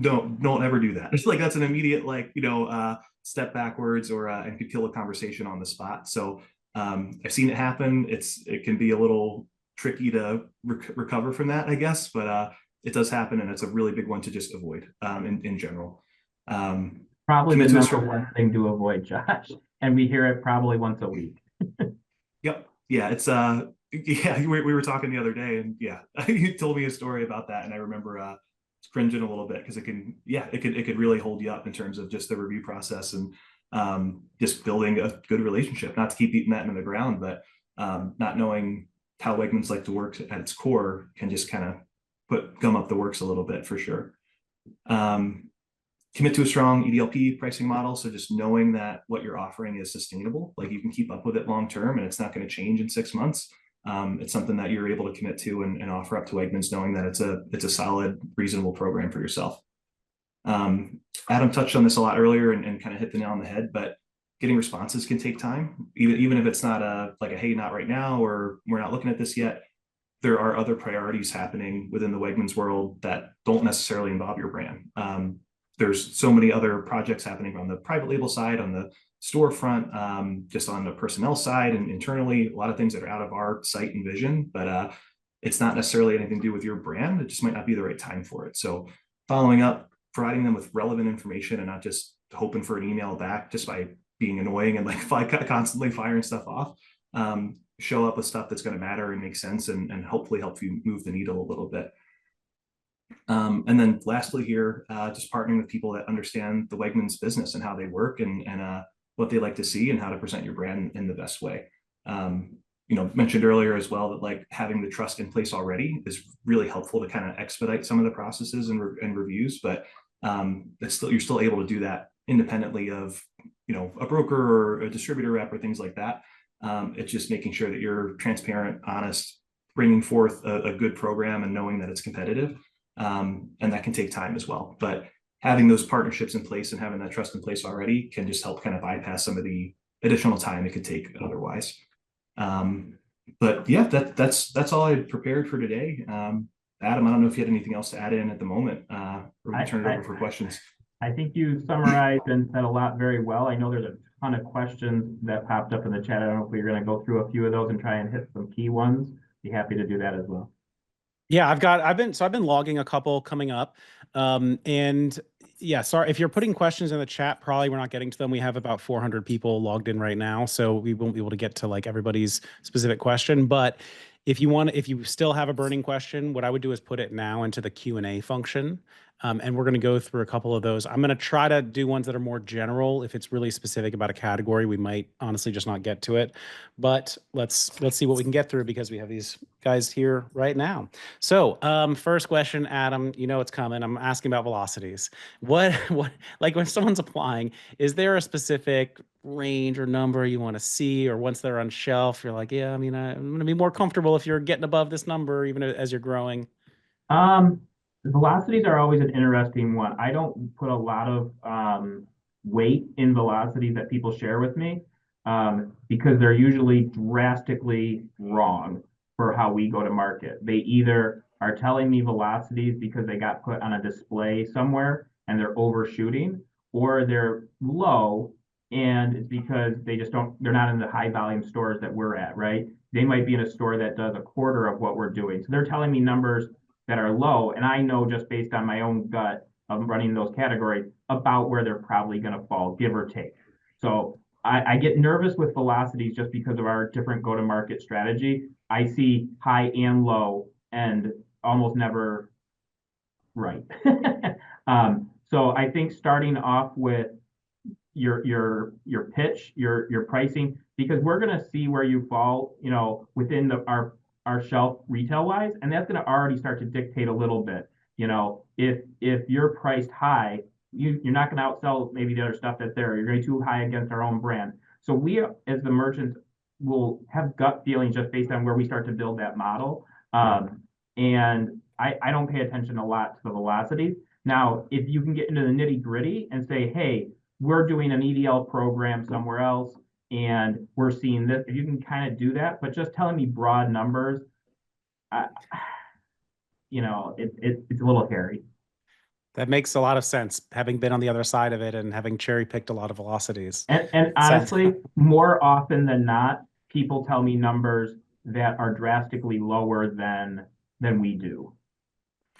Don't ever do that. It's like, that's an immediate, like, step backwards, or and could kill a conversation on the spot. So I've seen it happen. It can be a little tricky to recover from that, I guess, but it does happen, and it's a really big one to just avoid in general. Probably the number one thing to avoid, Josh, and we hear it probably once a week. Yep. Yeah, it's we were talking the other day, and yeah, you told me a story about that, and I remember cringing a little bit, because it could really hold you up in terms of just the review process and just building a good relationship. Not to keep beating that into the ground, but not knowing how Wegmans like to work at its core can just kind of gum up the works a little bit, for sure. Commit to a strong EDLP pricing model. So just knowing that what you're offering is sustainable, like you can keep up with it long term, and it's not going to change in 6 months. It's something that you're able to commit to and offer up to Wegmans, knowing that it's a solid, reasonable program for yourself. Adam touched on this a lot earlier and kind of hit the nail on the head, but getting responses can take time, even if it's not like a hey, not right now, or we're not looking at this yet. There are other priorities happening within the Wegmans world that don't necessarily involve your brand. There's so many other projects happening on the private label side, on the storefront, just on the personnel side and internally, a lot of things that are out of our sight and vision, but it's not necessarily anything to do with your brand. It just might not be the right time for it. So following up, providing them with relevant information, and not just hoping for an email back just by being annoying and like constantly firing stuff off. Show up with stuff that's going to matter and make sense, and hopefully help you move the needle a little bit. And then lastly here, just partnering with people that understand the Wegmans business and how they work, and what they like to see, and how to present your brand in the best way. Mentioned earlier as well that like having the trust in place already is really helpful to kind of expedite some of the processes and reviews, but you're still able to do that independently of a broker or a distributor rep or things like that. It's just making sure that you're transparent, honest, bringing forth a good program and knowing that it's competitive. And that can take time as well. But having those partnerships in place and having that trust in place already can just help kind of bypass some of the additional time it could take otherwise. But yeah, that's all I prepared for today. Adam, I don't know if you had anything else to add in at the moment, or we can turn it over for questions. I think you summarized and said a lot very well. I know there's a ton of questions that popped up in the chat. I don't know if we're going to go through a few of those and try and hit some key ones. Be happy to do that as well. Yeah, I've been logging a couple coming up. And yeah, sorry if you're putting questions in the chat, probably we're not getting to them. We have about 400 people logged in right now, so we won't be able to get to like everybody's specific question. But if you still have a burning question, what I would do is put it now into the Q&A function. And we're going to go through a couple of those. I'm going to try to do ones that are more general. If it's really specific about a category, we might honestly just not get to it. But let's see what we can get through because we have these guys here right now. So, first question, Adam, you know it's coming. I'm asking about velocities. What, like when someone's applying, is there a specific range or number you want to see, or once they're on shelf, you're like, yeah, I mean, I'm going to be more comfortable if you're getting above this number, even as you're growing? Um, Velocities are always an interesting one. I don't put a lot of weight in velocities that people share with me because they're usually drastically wrong for how we go to market. They either are telling me velocities because they got put on a display somewhere and they're overshooting, or they're low and it's because they're not in the high volume stores that we're at, right? They might be in a store that does a quarter of what we're doing. So they're telling me numbers that are low, and I know just based on my own gut of running those categories about where they're probably going to fall, give or take. So I get nervous with velocities just because of our different go-to-market strategy. I see high and low and almost never right. So I think starting off with your pitch, your pricing, because we're going to see where you fall, within our shelf retail wise, and that's going to already start to dictate a little bit. If you're priced high, you're not going to outsell maybe the other stuff that's there. You're going too high against our own brand. So we, as the merchants, will have gut feelings just based on where we start to build that model. And I don't pay attention a lot to the velocities. Now, if you can get into the nitty gritty and say, hey, we're doing an EDL program somewhere else and we're seeing this, if you can kind of do that, but just telling me broad numbers, it's a little hairy. That makes a lot of sense, having been on the other side of it and having cherry picked a lot of velocities. And honestly, more often than not, people tell me numbers that are drastically lower than we do.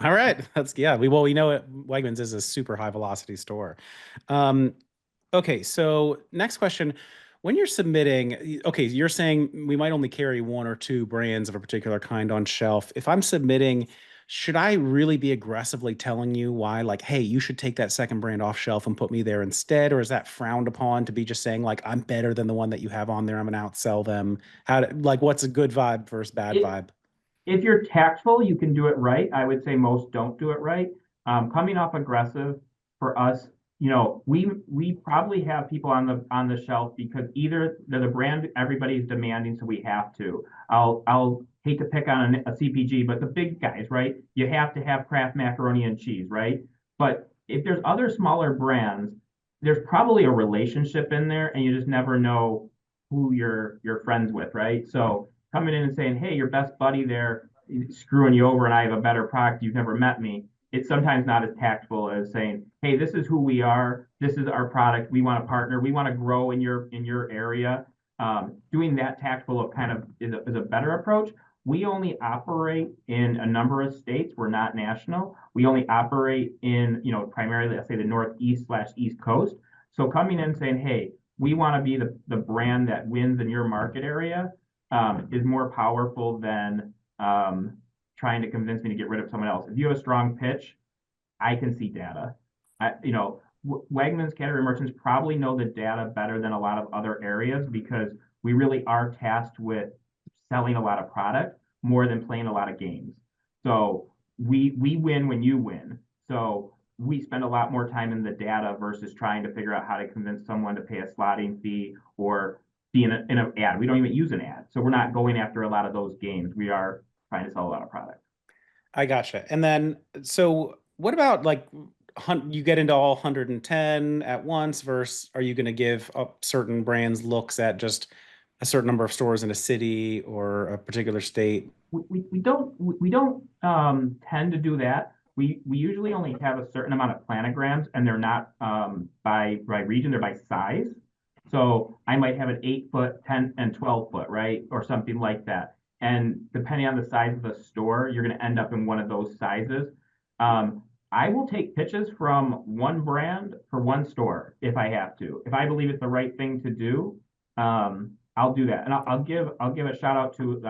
All right, we know it. Wegmans is a super high velocity store. Okay, so next question. When you're submitting, okay, you're saying we might only carry one or two brands of a particular kind on shelf. If I'm submitting, should I really be aggressively telling you why, like, hey, you should take that second brand off shelf and put me there instead? Or is that frowned upon to be just saying, like, I'm better than the one that you have on there, I'm gonna outsell them? What's a good vibe versus bad vibe? If you're tactful, you can do it right. I would say most don't do it right. Coming off aggressive for us, we probably have people on the shelf because either they're the brand everybody's demanding, so we have to. I'll hate to pick on a CPG, but the big guys, right? You have to have Kraft macaroni and cheese, right? But if there's other smaller brands, there's probably a relationship in there, and you just never know who you're friends with, right? So coming in and saying, hey, your best buddy there screwing you over and I have a better product, you've never met me. It's sometimes not as tactful as saying, hey, this is who we are. This is our product. We want to partner. We want to grow in your area. Doing that tactful of kind of is a better approach. We only operate in a number of states. We're not national. We only operate in, primarily, let's say the Northeast/East Coast. So coming in and saying, hey, we want to be the brand that wins in your market area is more powerful than trying to convince me to get rid of someone else. If you have a strong pitch, I can see data. Wegmans category merchants probably know the data better than a lot of other areas because we really are tasked with selling a lot of product more than playing a lot of games. So we win when you win. So we spend a lot more time in the data versus trying to figure out how to convince someone to pay a slotting fee or be in an ad. We don't even use an ad. So we're not going after a lot of those games. We are trying to sell a lot of product. I gotcha. And then, so what about like you get into all 110 at once versus are you going to give up certain brands looks at just a certain number of stores in a city or a particular state? We don't tend to do that. We usually only have a certain amount of planograms, and they're not by region, they're by size. So I might have an 8 foot, 10 and 12 foot, right, or something like that. And depending on the size of the store, you're going to end up in one of those sizes. Um, I will take pitches from one brand for one store if I have to. If I believe it's the right thing to do, I'll do that. And I'll give a shout out to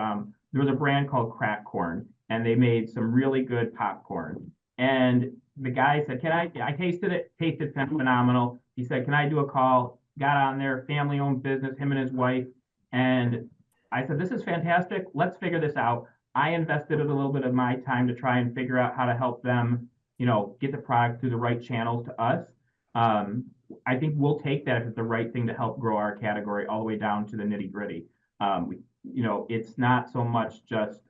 there was a brand called Crack Corn, and they made some really good popcorn. And the guy said, "Can I tasted it? Tasted phenomenal." He said, "Can I do a call?" Got on there, family-owned business, him and his wife. And I said, "This is fantastic. Let's figure this out." I invested a little bit of my time to try and figure out how to help them, get the product through the right channels to us. Um, I think we'll take that if it's the right thing to help grow our category all the way down to the nitty gritty. It's not so much just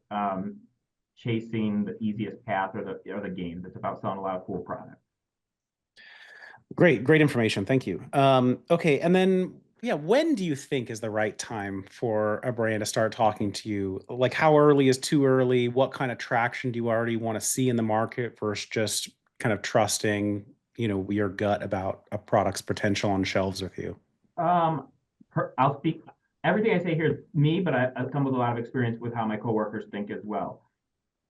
chasing the easiest path or the gains. It's about selling a lot of cool products. Great information. Thank you. Okay. And then, yeah, when do you think is the right time for a brand to start talking to you? Like, how early is too early? What kind of traction do you already want to see in the market versus just kind of trusting, your gut about a product's potential on shelves with you? Um, I'll speak. Everything I say here is me, but I come with a lot of experience with how my coworkers think as well.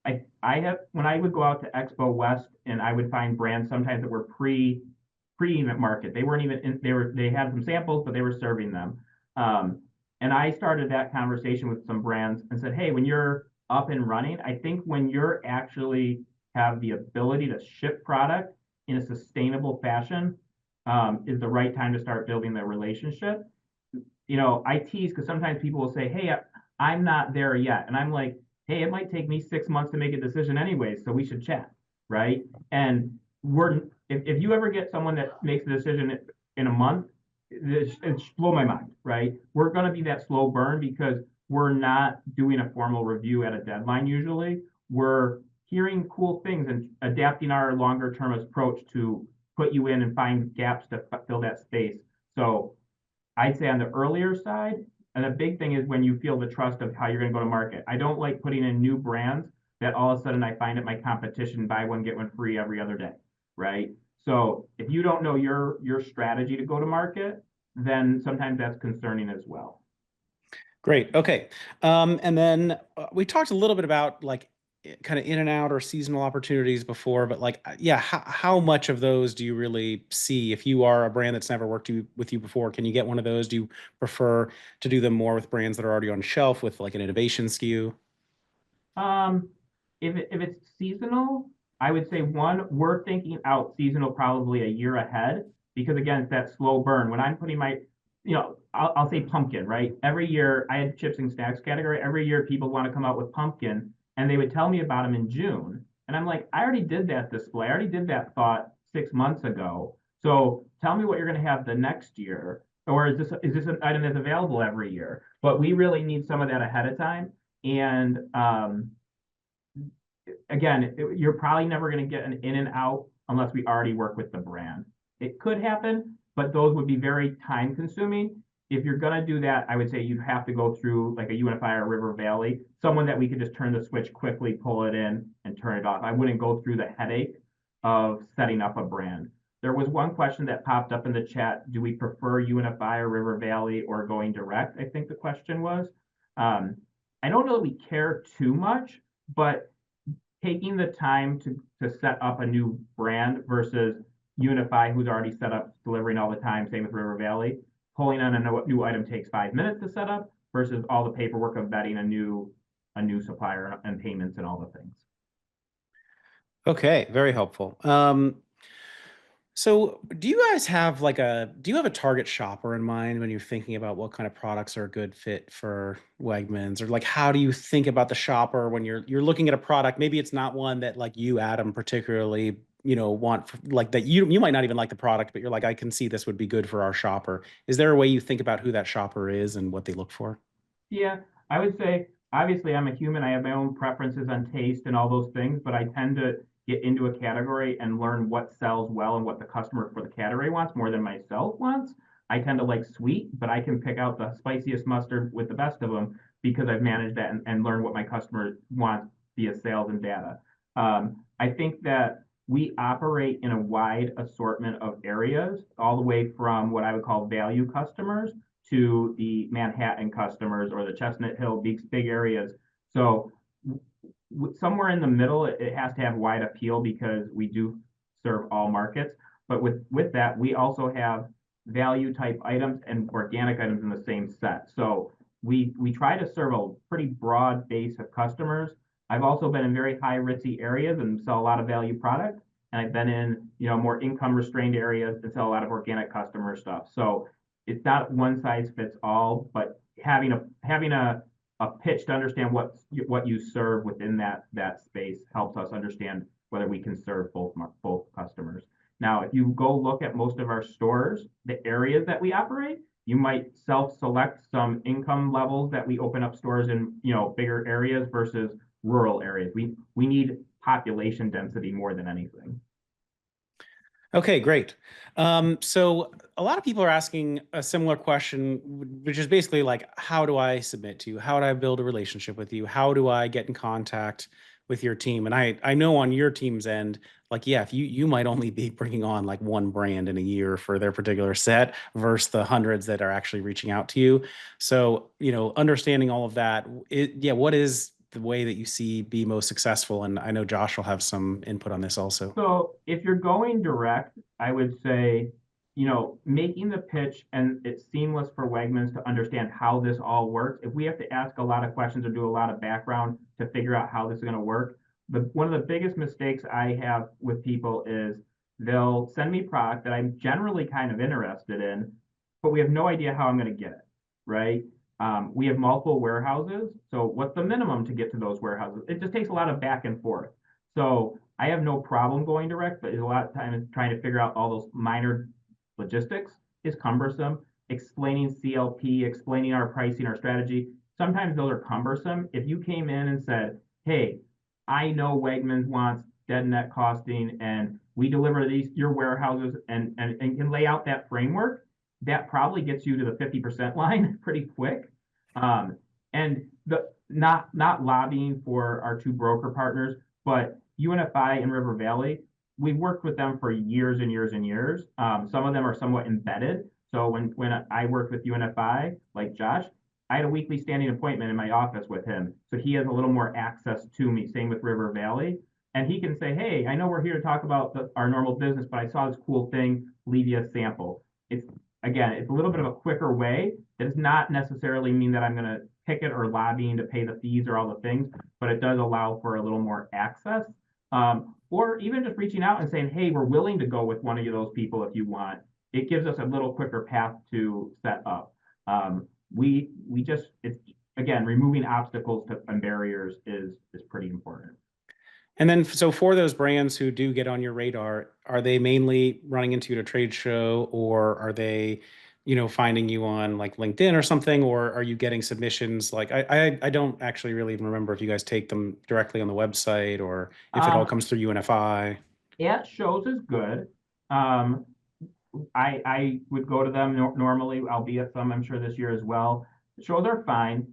I have when I would go out to Expo West and I would find brands sometimes that were pre-event market. They weren't even they had some samples, but they were serving them. Um, and I started that conversation with some brands and said, "Hey, when you're up and running, I think when you're actually have the ability to ship product in a sustainable fashion, is the right time to start building the relationship." I tease because sometimes people will say, "Hey, I'm not there yet," and I'm like, "Hey, it might take me 6 months to make a decision anyways, so we should chat, right?" And if you ever get someone that makes a decision in a month, it's blow my mind, right? We're going to be that slow burn because we're not doing a formal review at a deadline usually. We're hearing cool things and adapting our longer term approach to put you in and find gaps to fill that space. So I'd say on the earlier side, and the big thing is when you feel the trust of how you're going to go to market. I don't like putting in new brands that all of a sudden I find at my competition buy one get one free every other day, right? So if you don't know your strategy to go to market, then sometimes that's concerning as well. Great. Okay. And then we talked a little bit about like kind of in and out or seasonal opportunities before, but like, yeah, how much of those do you really see? If you are a brand that's never worked with you before, can you get one of those? Do you prefer to do them more with brands that are already on shelf with like an innovation SKU? Um, if it's seasonal, I would say one, we're thinking out seasonal probably a year ahead because again, it's that slow burn. When I'm putting I'll say pumpkin, right? Every year I had chips and snacks category. Every year people want to come out with pumpkin and they would tell me about them in June. And I'm like, I already did that display. I already did that thought 6 months ago. So tell me what you're going to have the next year. Or is this an item that's available every year? But we really need some of that ahead of time. And again, you're probably never going to get an in and out unless we already work with the brand. It could happen, but those would be very time consuming. If you're going to do that, I would say you'd have to go through like a Unify or River Valley, someone that we could just turn the switch quickly, pull it in, and turn it off. I wouldn't go through the headache of setting up a brand. There was one question that popped up in the chat. Do we prefer Unify or River Valley or going direct? I think the question was. I don't know that we care too much, but taking the time to set up a new brand versus Unify, who's already set up delivering all the time, same with River Valley, pulling on a new item takes 5 minutes to set up versus all the paperwork of vetting a new supplier and payments and all the things. Okay, very helpful. So do you guys have do you have a target shopper in mind when you're thinking about what kind of products are a good fit for Wegmans? Or like how do you think about the shopper when you're looking at a product? Maybe it's not one that like you, Adam, particularly want like that you might not even like the product, but you're like, I can see this would be good for our shopper. Is there a way you think about who that shopper is and what they look for? Yeah, I would say obviously I'm a human. I have my own preferences on taste and all those things, but I tend to get into a category and learn what sells well and what the customer for the category wants more than myself wants. I tend to like sweet, but I can pick out the spiciest mustard with the best of them because I've managed that and learned what my customer wants via sales and data. I think that we operate in a wide assortment of areas, all the way from what I would call value customers to the Manhattan customers or the Chestnut Hill big areas. So somewhere in the middle, it has to have wide appeal because we do serve all markets. But with that, we also have value type items and organic items in the same set. So we try to serve a pretty broad base of customers. I've also been in very high ritzy areas and sell a lot of value product. And I've been in more income restrained areas and sell a lot of organic customer stuff. So it's not one size fits all, but having a pitch to understand what you serve within that space helps us understand whether we can serve both customers. Now, if you go look at most of our stores, the areas that we operate, you might self-select some income levels that we open up stores in, bigger areas versus rural areas. We need population density more than anything. Okay, great. So a lot of people are asking a similar question, which is basically like, how do I submit to you? How do I build a relationship with you? How do I get in contact with your team? And I know on your team's end, like, yeah, if you might only be bringing on like one brand in a year for their particular set versus the hundreds that are actually reaching out to you. So, understanding all of that, yeah, what is the way that you see be most successful? And I know Josh will have some input on this also. So if you're going direct, I would say, making the pitch and it's seamless for Wegmans to understand how this all works. If we have to ask a lot of questions or do a lot of background to figure out how this is going to work, one of the biggest mistakes I have with people is they'll send me product that I'm generally kind of interested in, but we have no idea how I'm going to get it, right? We have multiple warehouses. So what's the minimum to get to those warehouses? It just takes a lot of back and forth. So I have no problem going direct, but a lot of time trying to figure out all those minor logistics is cumbersome. Explaining CLP, explaining our pricing, our strategy, sometimes those are cumbersome. If you came in and said, hey, I know Wegmans wants dead net costing and we deliver these your warehouses and can lay out that framework, that probably gets you to the 50% line pretty quick. And not lobbying for our two broker partners, but UNFI and River Valley, we've worked with them for years and years and years. Some of them are somewhat embedded. So when I worked with UNFI, like Josh, I had a weekly standing appointment in my office with him. So he has a little more access to me, same with River Valley. And he can say, hey, I know we're here to talk about our normal business, but I saw this cool thing, leave you a sample. It's a little bit of a quicker way. It does not necessarily mean that I'm going to ticket or lobbying to pay the fees or all the things, but it does allow for a little more access. Or even just reaching out and saying, hey, we're willing to go with one of those people if you want. It gives us a little quicker path to set up. It's again, removing obstacles and barriers is pretty important. And then, so for those brands who do get on your radar, are they mainly running into you at a trade show, or are they, finding you on like LinkedIn or something, or are you getting submissions? Like, I don't actually really even remember if you guys take them directly on the website or if it all comes through UNFI. At shows is good. Um, I would go to them normally. I'll be at some, I'm sure, this year as well. Shows are fine.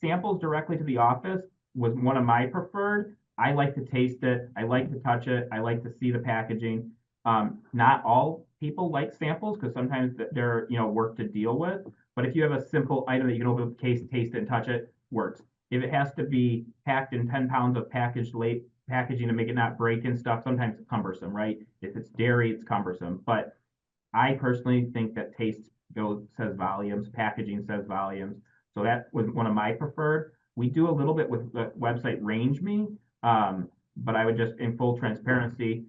Samples directly to the office was one of my preferred. I like to taste it. I like to touch it. I like to see the packaging. Not all people like samples because sometimes they're work to deal with. But if you have a simple item that you can open up the case, taste it, and touch it, works. If it has to be packed in 10 pounds of packaging to make it not break and stuff, sometimes it's cumbersome, right? If it's dairy, it's cumbersome. But I personally think that taste says volumes, packaging says volumes. So that was one of my preferred. We do a little bit with the website Range Me, but I would just, in full transparency,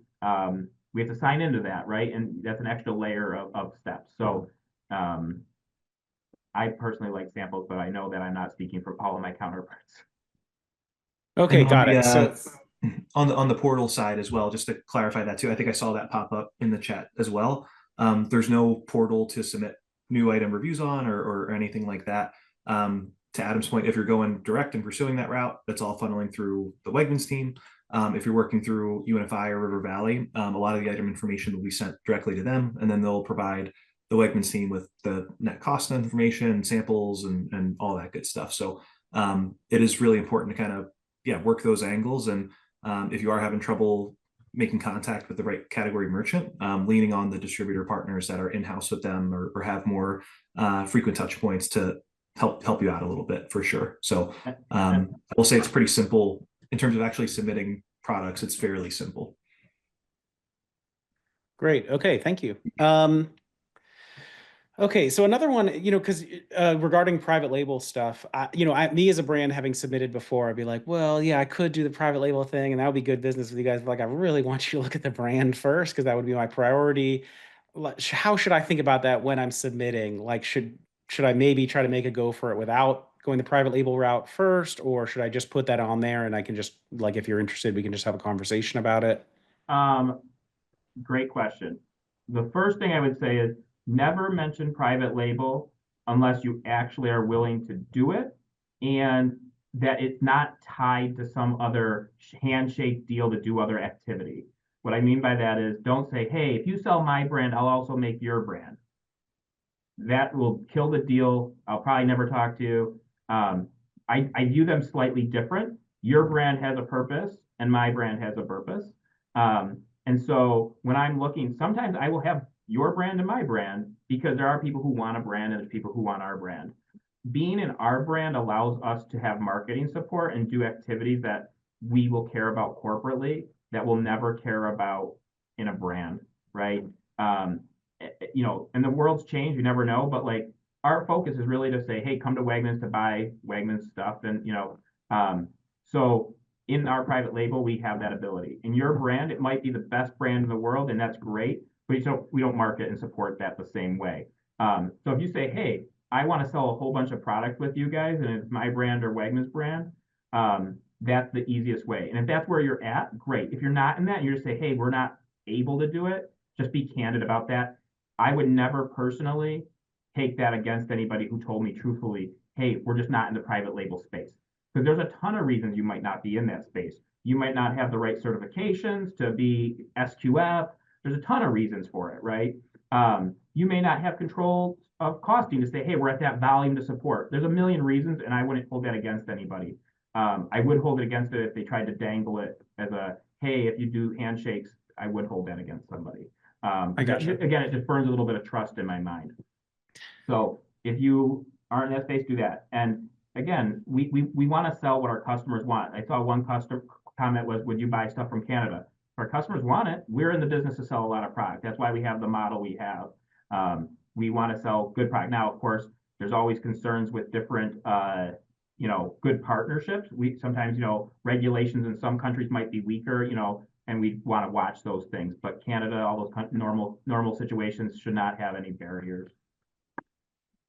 we have to sign into that, right? And that's an extra layer of steps. So I personally like samples, but I know that I'm not speaking for all of my counterparts. Okay, got it. On the portal side as well, just to clarify that too, I think I saw that pop up in the chat as well. There's no portal to submit new item reviews on or anything like that. To Adam's point, if you're going direct and pursuing that route, that's all funneling through the Wegmans team. If you're working through UNFI or River Valley, a lot of the item information will be sent directly to them, and then they'll provide the Wegmans team with the net cost information, samples, and all that good stuff. So it is really important to kind of work those angles. And if you are having trouble making contact with the right category merchant, leaning on the distributor partners that are in-house with them or have more frequent touch points to help you out a little bit for sure. So I will say it's pretty simple in terms of actually submitting products. It's fairly simple. Great. Okay. Thank you. Okay, so another one, because regarding private label stuff, me as a brand having submitted before, I'd be like, well, yeah, I could do the private label thing, and that would be good business with you guys. But like, I really want you to look at the brand first because that would be my priority. How should I think about that when I'm submitting? Like, should I maybe try to make a go for it without going the private label route first, or should I just put that on there and I can just like, if you're interested, we can just have a conversation about it? Great question. The first thing I would say is never mention private label unless you actually are willing to do it and that it's not tied to some other handshake deal to do other activity. What I mean by that is don't say, hey, if you sell my brand, I'll also make your brand. That will kill the deal. I'll probably never talk to you. I view them slightly different. Your brand has a purpose and my brand has a purpose. And so when I'm looking, sometimes I will have your brand and my brand because there are people who want a brand and there's people who want our brand. Being in our brand allows us to have marketing support and do activities that we will care about corporately that we'll never care about in a brand, right? And the world's changed, you never know, but like our focus is really to say, hey, come to Wegmans to buy Wegmans stuff. And, so in our private label, we have that ability. In your brand, it might be the best brand in the world, and that's great, but we don't market and support that the same way. So if you say, hey, I want to sell a whole bunch of product with you guys, and it's my brand or Wegmans brand, that's the easiest way. And if that's where you're at, great. If you're not in that, you just say, hey, we're not able to do it. Just be candid about that. I would never personally take that against anybody who told me truthfully, hey, we're just not in the private label space. Because there's a ton of reasons you might not be in that space. You might not have the right certifications to be SQF. There's a ton of reasons for it, right? You may not have control of costing to say, hey, we're at that volume to support. There's a million reasons, and I wouldn't hold that against anybody. I would hold it against it if they tried to dangle it as a, hey, if you do handshakes, I would hold that against somebody. I gotcha. Again, it just burns a little bit of trust in my mind. So if you are in that space, do that. And again, we want to sell what our customers want. I saw one customer comment was, would you buy stuff from Canada? If our customers want it, we're in the business to sell a lot of product. That's why we have the model we have. We want to sell good product. Now, of course, there's always concerns with different, good partnerships. We sometimes, regulations in some countries might be weaker, and we want to watch those things. But Canada, all those normal situations should not have any barriers.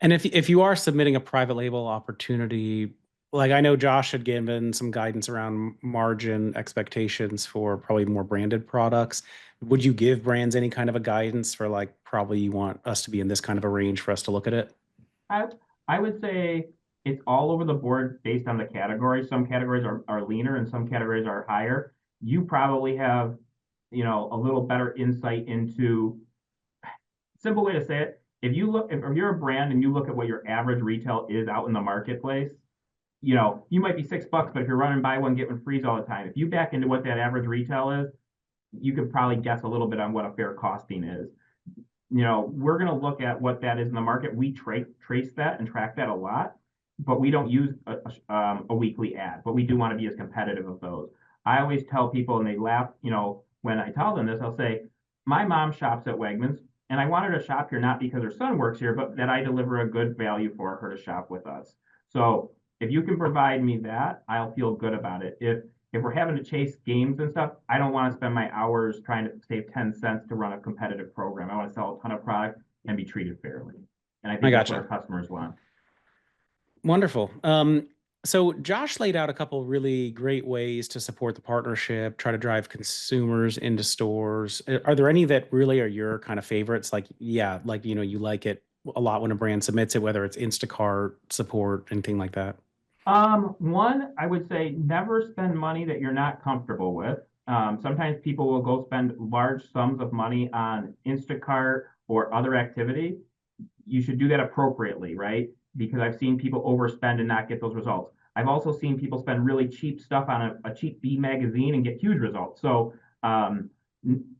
And if you are submitting a private label opportunity, like I know Josh had given some guidance around margin expectations for probably more branded products. Would you give brands any kind of a guidance for like probably you want us to be in this kind of a range for us to look at it? I would say it's all over the board based on the category. Some categories are leaner and some categories are higher. You probably have, a little better insight into, simple way to say it, if you're a brand and you look at what your average retail is out in the marketplace, you might be $6, but if you're running buy one, get one free all the time, if you back into what that average retail is, you could probably guess a little bit on what a fair costing is. We're going to look at what that is in the market. We trace that and track that a lot, but we don't use a weekly ad, but we do want to be as competitive of those. I always tell people, and they laugh, when I tell them this, I'll say, my mom shops at Wegmans, and I want her to shop here not because her son works here, but that I deliver a good value for her to shop with us. So if you can provide me that, I'll feel good about it. If we're having to chase games and stuff, I don't want to spend my hours trying to save 10 cents to run a competitive program. I want to sell a ton of product and be treated fairly. And I think that's what our customers want. Wonderful. So Josh laid out a couple really great ways to support the partnership, try to drive consumers into stores. Are there any that really are your kind of favorites? Like, yeah, like, you like it a lot when a brand submits it, whether it's Instacart support, anything like that. One, I would say never spend money that you're not comfortable with. Sometimes people will go spend large sums of money on Instacart or other activity. You should do that appropriately, right? Because I've seen people overspend and not get those results. I've also seen people spend really cheap stuff on a cheap B magazine and get huge results. So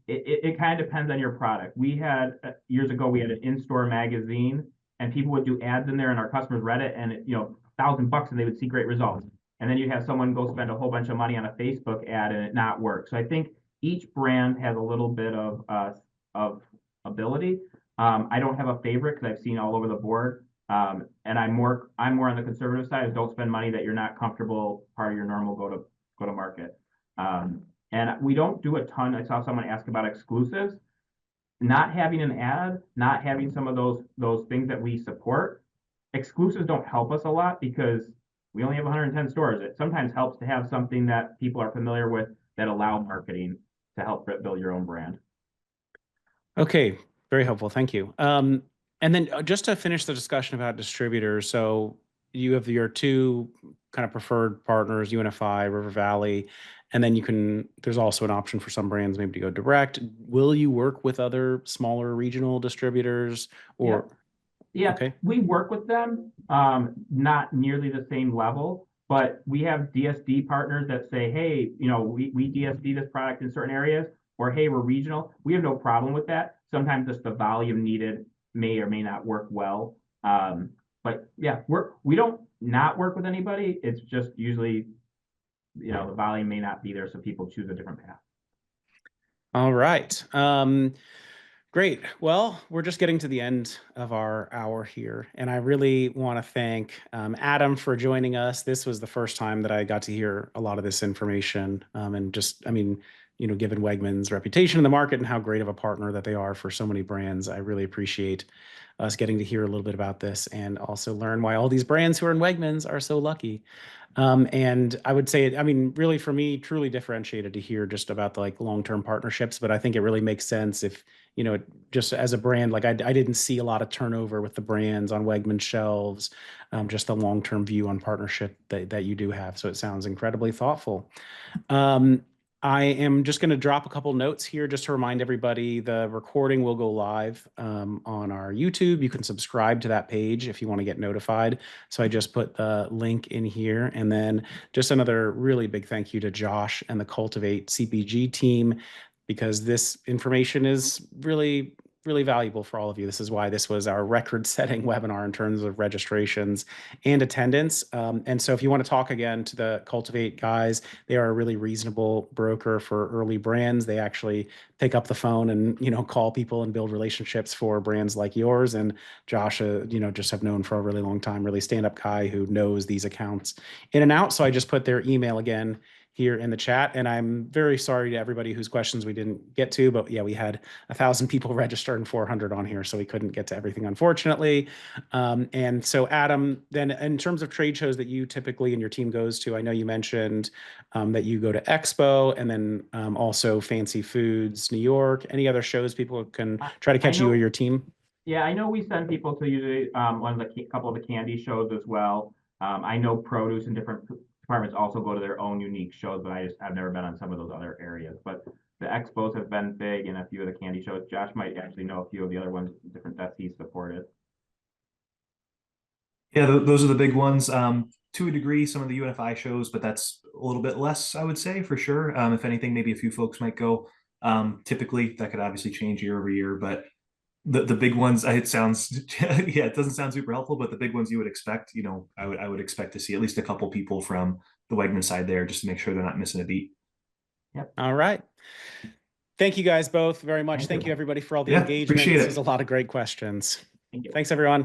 it kind of depends on your product. We had years ago, we had an in-store magazine and people would do ads in there and our customers read it and $1,000 and they would see great results. And then you'd have someone go spend a whole bunch of money on a Facebook ad and it not work. So I think each brand has a little bit of ability. I don't have a favorite because I've seen all over the board. And I'm more on the conservative side of don't spend money that you're not comfortable part of your normal go to market. And we don't do a ton. I saw someone ask about exclusives. Not having an ad, not having some of those things that we support. Exclusives don't help us a lot because we only have 110 stores. It sometimes helps to have something that people are familiar with that allow marketing to help build your own brand. Okay, very helpful. Thank you. And then just to finish the discussion about distributors, so you have your two kind of preferred partners, UNFI, River Valley, and then there's also an option for some brands maybe to go direct. Will you work with other smaller regional distributors or? Yeah, Okay. we work with them, not nearly the same level, but we have DSD partners that say, hey, we DSD this product in certain areas, or hey, we're regional. We have no problem with that. Sometimes just the volume needed may or may not work well. But yeah, we don't not work with anybody. It's just usually, the volume may not be there, so people choose a different path. All right. Great. Well, we're just getting to the end of our hour here, and I really want to thank Adam for joining us. This was the first time that I got to hear a lot of this information, and just, given Wegmans' reputation in the market and how great of a partner that they are for so many brands, I really appreciate us getting to hear a little bit about this and also learn why all these brands who are in Wegmans are so lucky. And I would say, really for me, truly differentiated to hear just about the long-term partnerships, but I think it really makes sense if, just as a brand, I didn't see a lot of turnover with the brands on Wegmans shelves, just the long-term view on partnership that you do have. So it sounds incredibly thoughtful. I am just going to drop a couple notes here just to remind everybody the recording will go live on our YouTube. You can subscribe to that page if you want to get notified. So I just put the link in here. And then just another really big thank you to Josh and the Cultivate CPG team, because this information is really, really valuable for all of you. This is why this was our record-setting webinar in terms of registrations and attendance. And so if you want to talk again to the Cultivate guys, they are a really reasonable broker for early brands. They actually pick up the phone and, call people and build relationships for brands like yours. And Josh, just have known for a really long time, really stand-up guy who knows these accounts in and out. So I just put their email again here in the chat. And I'm very sorry to everybody whose questions we didn't get to, but yeah, we had 1,000 people registered and 400 on here, so we couldn't get to everything, unfortunately. And so Adam, then in terms of trade shows that you typically and your team goes to, I know you mentioned that you go to Expo and then also Fancy Foods, New York. Any other shows people can try to catch you or your team? Yeah, I know we send people to usually couple of the candy shows as well. I know produce and different departments also go to their own unique shows, but I've never been on some of those other areas. But the expos have been big and a few of the candy shows. Josh might actually know a few of the other ones, different that he's supported. Yeah, those are the big ones. To a degree, some of the UNFI shows, but that's a little bit less, I would say, for sure. If anything, maybe a few folks might go. Typically, that could obviously change year over year, but the big ones, it sounds yeah, it doesn't sound super helpful, but the big ones you would expect, I would expect to see at least a couple people from the Wegman side there just to make sure they're not missing a beat. Yep. All right. Thank you guys both very much. Thank you everybody for all the engagement. Appreciate This it. was a lot of great questions. Thank you. Thanks everyone.